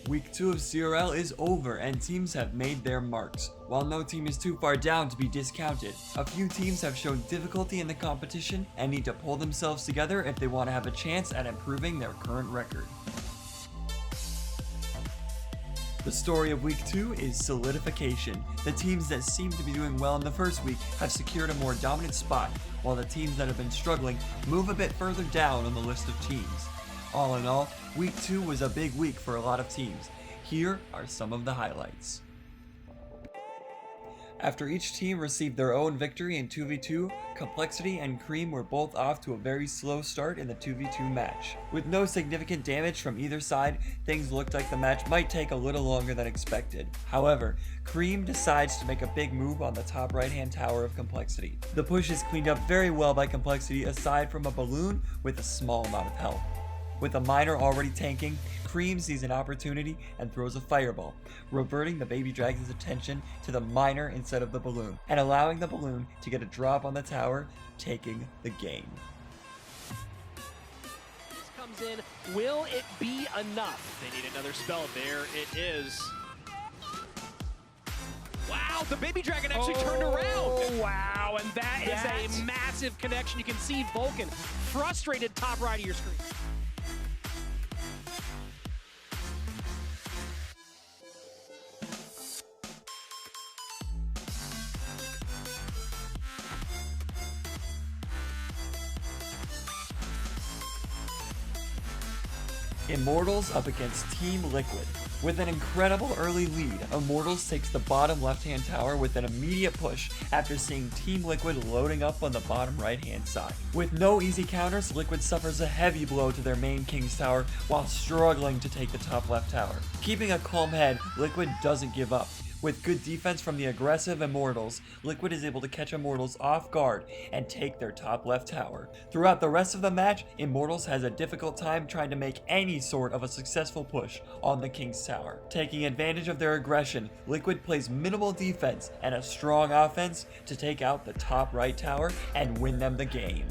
Week 2 of CRL is over and teams have made their marks. While no team is too far down to be discounted, a few teams have shown difficulty in the competition and need to pull themselves together if they want to have a chance at improving their current record. The story of Week 2 is Solidification. The teams that seem to be doing well in the first week have secured a more dominant spot, while the teams that have been struggling move a bit further down on the list of teams. All in all, Week 2 was a big week for a lot of teams. Here are some of the highlights. After each team received their own victory in 2v2, Complexity and Cream were both off to a very slow start in the 2v2 match. With no significant damage from either side, things looked like the match might take a little longer than expected. However, Cream decides to make a big move on the top right hand tower of Complexity. The push is cleaned up very well by Complexity aside from a balloon with a small amount of health. With a miner already tanking, Cream sees an opportunity and throws a fireball, reverting the baby dragon's attention to the miner instead of the balloon, and allowing the balloon to get a drop on the tower, taking the game. This comes in. Will it be enough? They need another spell. There it is. Wow, the baby dragon actually turned around. Oh, wow, and that is a massive connection. You can see Vulcan frustrated top right of your screen. Immortals up against Team Liquid. With an incredible early lead, Immortals takes the bottom left-hand tower with an immediate push after seeing Team Liquid loading up on the bottom right-hand side. With no easy counters, Liquid suffers a heavy blow to their main King's Tower while struggling to take the top left tower. Keeping a calm head, Liquid doesn't give up. With good defense from the aggressive Immortals, Liquid is able to catch Immortals off guard and take their top left tower. Throughout the rest of the match, Immortals has a difficult time trying to make any sort of a successful push on the King's Tower. Taking advantage of their aggression, Liquid plays minimal defense and a strong offense to take out the top right tower and win them the game.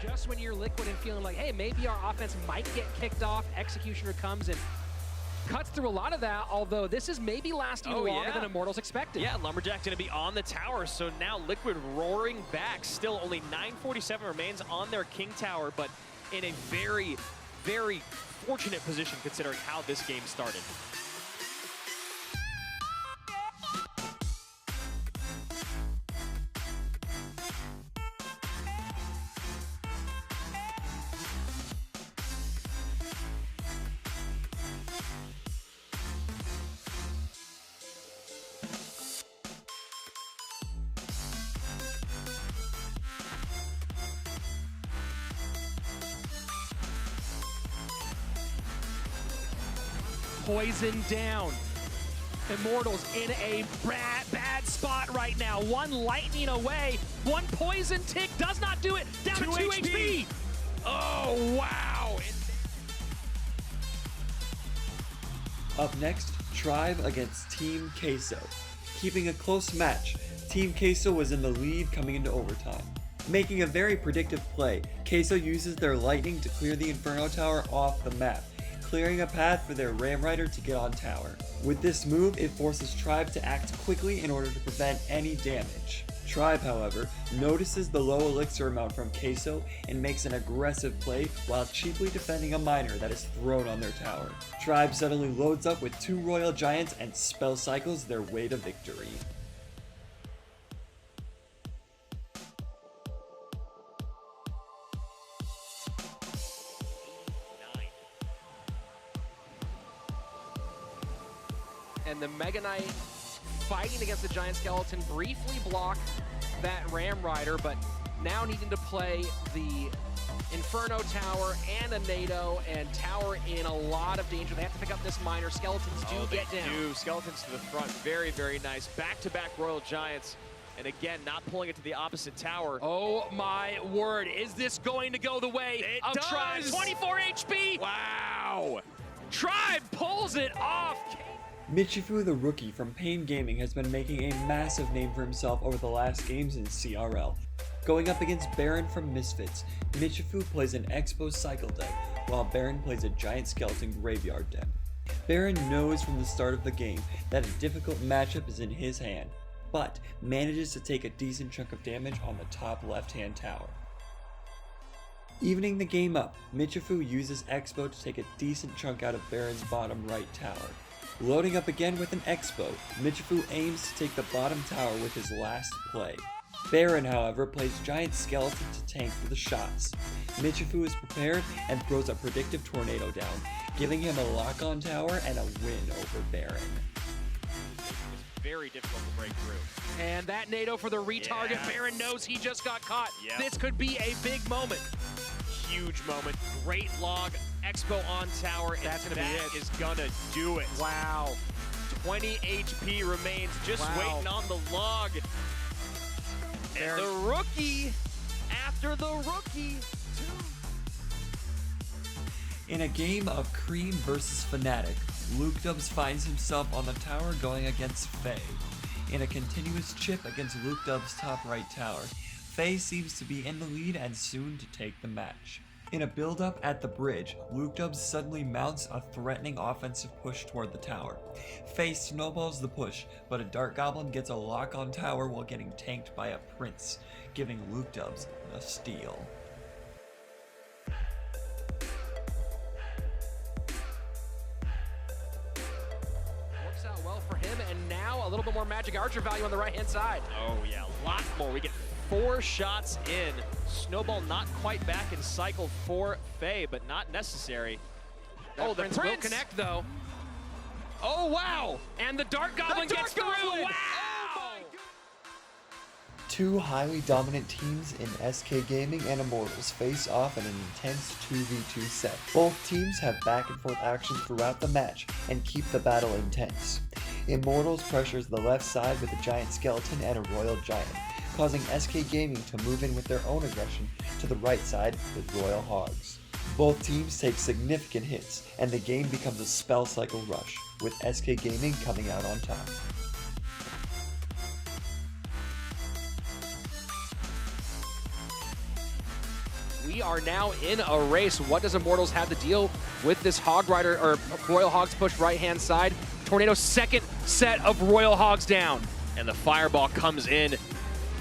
Just when you're Liquid and feeling like, hey, maybe our offense might get kicked off, Executioner comes and cuts through a lot of that, although this is maybe lasting longer than Immortals expected. Yeah, Lumberjack's gonna be on the tower, so now Liquid roaring back. Still only 947 remains on their King Tower, but in a very, very fortunate position considering how this game started. Poison down. Immortals in a bad spot right now. One lightning away. One poison tick does not do it. Down to 2 HP. Oh, wow. Up next, Tribe against Team Queso. Keeping a close match, Team Queso was in the lead coming into overtime. Making a very predictive play, Queso uses their lightning to clear the Inferno Tower off the map, clearing a path for their Ram Rider to get on tower. With this move, it forces Tribe to act quickly in order to prevent any damage. Tribe, however, notices the low elixir amount from Queso and makes an aggressive play while cheaply defending a miner that is thrown on their tower. Tribe suddenly loads up with 2 Royal Giants and spell cycles their way to victory. And the Mega Knight fighting against the Giant Skeleton briefly block that Ram Rider, but now needing to play the Inferno Tower and a NATO, and Tower in a lot of danger. They have to pick up this miner. Skeletons do get down. Skeletons to the front. Very, very nice. Back-to-back Royal Giants. And again, not pulling it to the opposite tower. Oh my word. Is this going to go the way of Tribe? 24 HP. Wow. Tribe pulls it off. Michifu the rookie from Pain Gaming has been making a massive name for himself over the last games in CRL. Going up against Baron from Misfits, Michifu plays an Expo Cycle deck, while Baron plays a Giant Skeleton Graveyard deck. Baron knows from the start of the game that a difficult matchup is in his hand, but manages to take a decent chunk of damage on the top left-hand tower. Evening the game up, Michifu uses Expo to take a decent chunk out of Baron's bottom right tower. Loading up again with an Expo, Michifu aims to take the bottom tower with his last play. Baron, however, plays Giant Skeleton to tank for the shots. Michifu is prepared and throws a predictive tornado down, giving him a lock-on tower and a win over Baron. It's very difficult to break through. And that NATO for the retarget. Yeah. Baron knows he just got caught. Yep. This could be a big moment. Huge moment. Great log. Expo on tower. And That's gonna be that it. is gonna do it. Wow. 20 HP remains, just Wow. waiting on the log. And the rookie, after the rookie, In a game of Cream versus Fnatic, Luke Dubs finds himself on the tower going against Faye. In a continuous chip against Luke Dubs' top right tower, Faye seems to be in the lead and soon to take the match. In a build-up at the bridge, Luke Dubs suddenly mounts a threatening offensive push toward the tower. Faye snowballs the push, but a Dart Goblin gets a lock on tower while getting tanked by a Prince, giving Luke Dubs the steal. Works out well for him, and now a little bit more magic archer value on the right-hand side. oh yeah, a lot more. We get 4 shots in. Snowball not quite back in cycle for Faye, but not necessary. Oh, the Prince Prince will will connect, though. Oh, wow! And the Dart Goblin gets through! Goblin! Wow! Two highly dominant teams in SK Gaming and Immortals face off in an intense 2v2 set. Both teams have back and forth action throughout the match and keep the battle intense. Immortals pressures the left side with a Giant Skeleton and a Royal Giant, causing SK Gaming to move in with their own aggression to the right side with Royal Hogs. Both teams take significant hits, and the game becomes a spell cycle rush, with SK Gaming coming out on top. We are now in a race. What does Immortals have to deal with this Hog Rider, or Royal Hogs push right-hand side? Tornado, second set of Royal Hogs down. And the fireball comes in.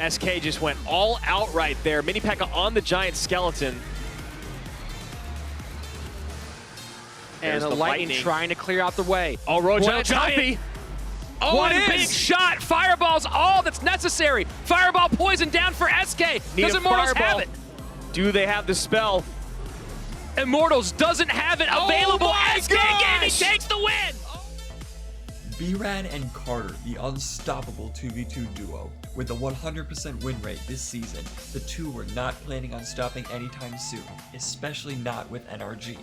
SK just went all out right there. Mini P.E.K.K.A on the Giant Skeleton. And There's the the lightning lightning. trying to clear out the way. Oh, Royal Boy, it's Giant. healthy. Oh, What and is? big shot! Fireball's all that's necessary. Fireball poison down for SK. Need Does a Immortals fireball. have it? Do they have the spell? Immortals doesn't have it available. my SK Gaming gosh! takes the win. B-Rad and Carter, the unstoppable 2v2 duo. With a 100% win rate this season, the two were not planning on stopping anytime soon, especially not with NRG.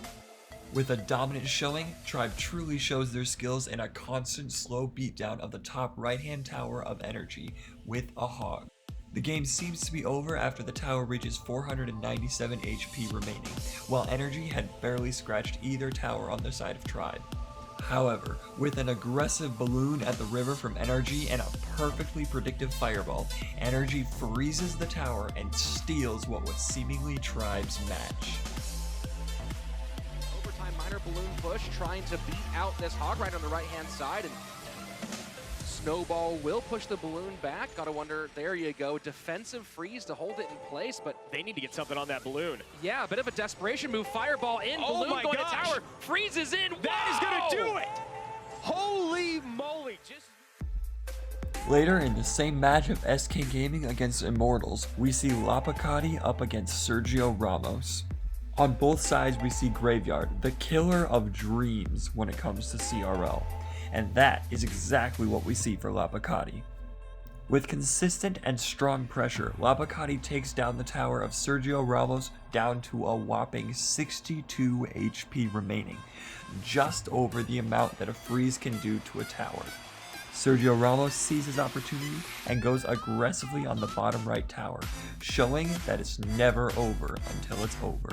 With a dominant showing, Tribe truly shows their skills in a constant slow beatdown of the top right-hand tower of Energy with a Hog. The game seems to be over after the tower reaches 497 HP remaining, while Energy had barely scratched either tower on the side of Tribe. However, with an aggressive balloon at the river from NRG and a perfectly predictive fireball, Energy freezes the tower and steals what was seemingly Tribe's match. Overtime minor balloon push, trying to beat out this Hog Rider on the right-hand side, and Snowball will push the balloon back. Gotta wonder, there you go, defensive freeze to hold it in place, but They need to get something on that balloon. yeah, a bit of a desperation move. Fireball in, Oh balloon my going gosh. to tower, freezes in. That is Whoa! gonna do it! Holy moly! Just Later in the same match of SK Gaming against Immortals, we see Lapacati up against Sergio Ramos. On both sides we see Graveyard, the killer of dreams when it comes to CRL. And that is exactly what we see for Lapacati. With consistent and strong pressure, Lapacati takes down the tower of Sergio Ramos down to a whopping 62 HP remaining, just over the amount that a freeze can do to a tower. Sergio Ramos sees his opportunity and goes aggressively on the bottom right tower, showing that it's never over until it's over.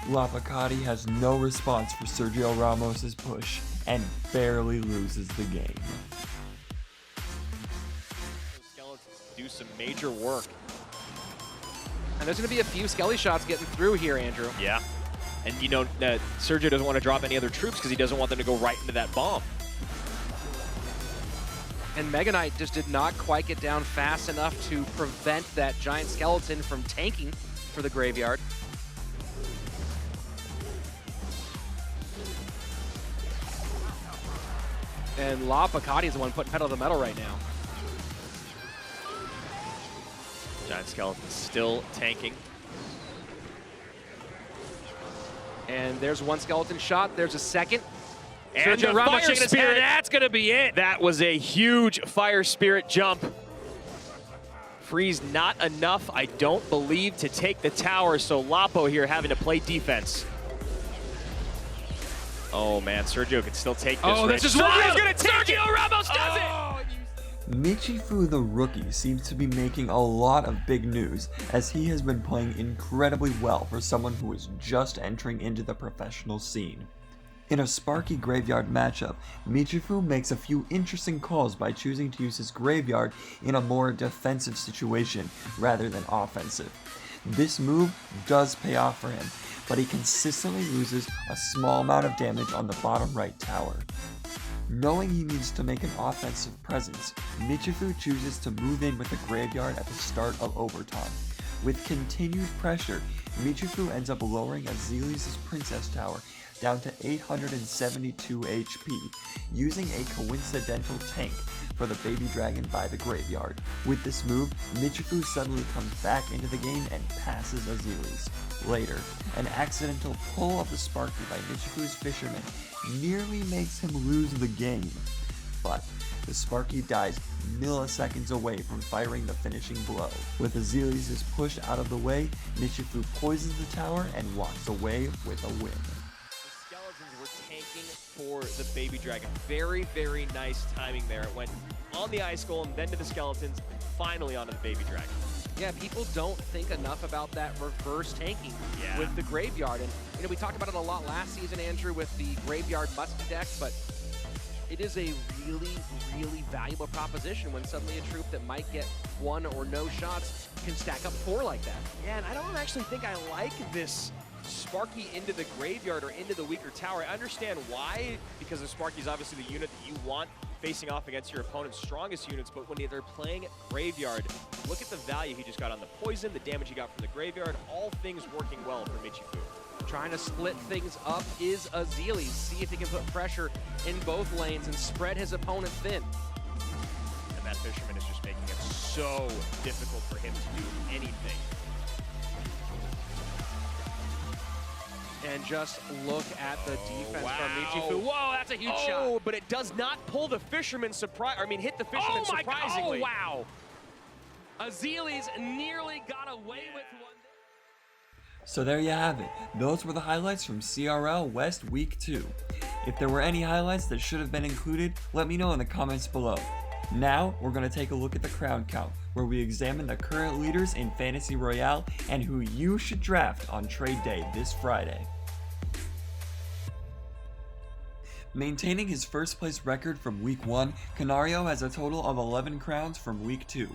Lapacati has no response for Sergio Ramos' push and barely loses the game. Skeletons do some major work. And there's going to be a few Skelly shots getting through here, Andrew. Yeah. And you know, Sergio doesn't want to drop any other troops because he doesn't want them to go right into that bomb. And Mega Knight just did not quite get down fast enough to prevent that giant skeleton from tanking for the graveyard. And La Picati is the one putting pedal to the metal right now. Giant skeleton still tanking. And there's one skeleton shot. There's a second. And Sergio the Ramos Fire shaking his Spirit, head. that's going to be it. That was a huge Fire Spirit jump. Freeze not enough, I don't believe, to take the tower, so Lapo here having to play defense. Oh man, Sergio can still take this. Oh, this is Sergio's wild. going to take Sergio it. Ramos does it! Michifu the rookie seems to be making a lot of big news, as he has been playing incredibly well for someone who is just entering into the professional scene. In a Sparky Graveyard matchup, Michifu makes a few interesting calls by choosing to use his graveyard in a more defensive situation rather than offensive. This move does pay off for him, but he consistently loses a small amount of damage on the bottom right tower. Knowing he needs to make an offensive presence, Michifu chooses to move in with the graveyard at the start of overtime. With continued pressure, Michifu ends up lowering Azilius' Princess Tower down to 872 HP, using a coincidental tank for the baby dragon by the graveyard. With this move, Michifu suddenly comes back into the game and passes Azilius. Later, an accidental pull of the Sparky by Michifu's Fisherman nearly makes him lose the game, but the Sparky dies milliseconds away from firing the finishing blow. With Azilius pushed out of the way, Michifu poisons the tower and walks away with a win. The skeletons were tanking for the baby dragon. Very, very nice timing there. It went on the ice golem, then to the skeletons, and finally onto the baby dragon. Yeah, people don't think enough about that reverse tanking Yeah. with the graveyard. And, you know, we talked about it a lot last season, Andrew, with the graveyard musky decks, but it is a really, really valuable proposition when suddenly a troop that might get one or no shots can stack up 4 like that. Yeah, and I don't actually think I like this Sparky into the graveyard or into the weaker tower. I understand why, because the Sparky is obviously the unit that you want facing off against your opponent's strongest units, but when they're playing graveyard, look at the value he just got on the poison, the damage he got from the graveyard, all things working well for Michifu. Trying to split things up is Azili. See if he can put pressure in both lanes and spread his opponent thin. And that Fisherman is just making it so difficult for him to do anything. And just look at the defense wow. from Michifu. Whoa, that's a huge shot. Oh, but it does not pull the Fisherman hit the Fisherman surprisingly. Oh, wow. Azili's nearly got away with one. So there you have it. Those were the highlights from CRL West Week 2. If there were any highlights that should have been included, let me know in the comments below. Now, we're going to take a look at the crown count, where we examine the current leaders in Fantasy Royale and who you should draft on trade day this Friday. Maintaining his first place record from Week 1, Kanario has a total of 11 crowns from Week 2.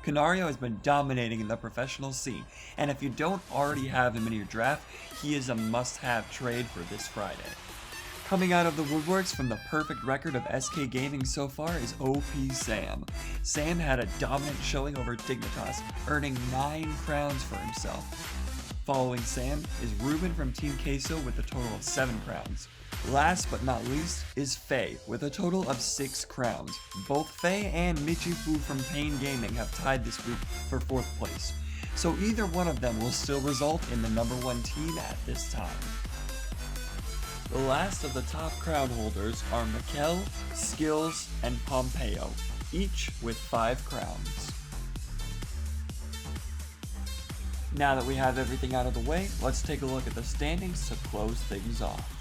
Kanario has been dominating in the professional scene, and if you don't already have him in your draft, he is a must-have trade for this Friday. Coming out of the woodworks from the perfect record of SK Gaming so far is OP Sam. Sam had a dominant showing over Dignitas, earning 9 crowns for himself. Following Sam is Ruben from Team Queso with a total of 7 crowns. Last but not least is Faye with a total of 6 crowns. Both Faye and Michifu from Pain Gaming have tied this week for 4th place, so either one of them will still result in the #1 team at this time. The last of the top crown holders are Mikel, Skills, and Pompeo, each with 5 crowns. Now that we have everything out of the way, let's take a look at the standings to close things off.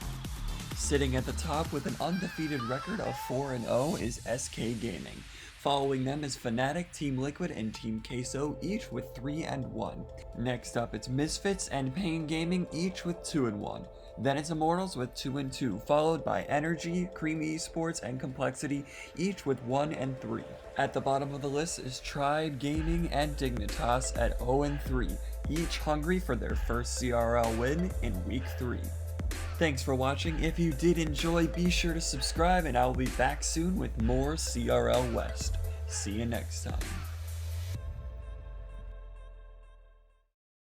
Sitting at the top with an undefeated record of 4-0 is SK Gaming. Following them is Fnatic, Team Liquid, and Team Queso, each with 3-1. Next up it's Misfits and Pain Gaming, each with 2-1. Then it's Immortals with 2-2, followed by Energy, Cream Esports, and Complexity, each with 1-3. At the bottom of the list is Tribe Gaming and Dignitas at 0-3. each hungry for their first CRL win in Week 3. Thanks for watching. If you did enjoy, be sure to subscribe, and I will be back soon with more CRL West. See you next time.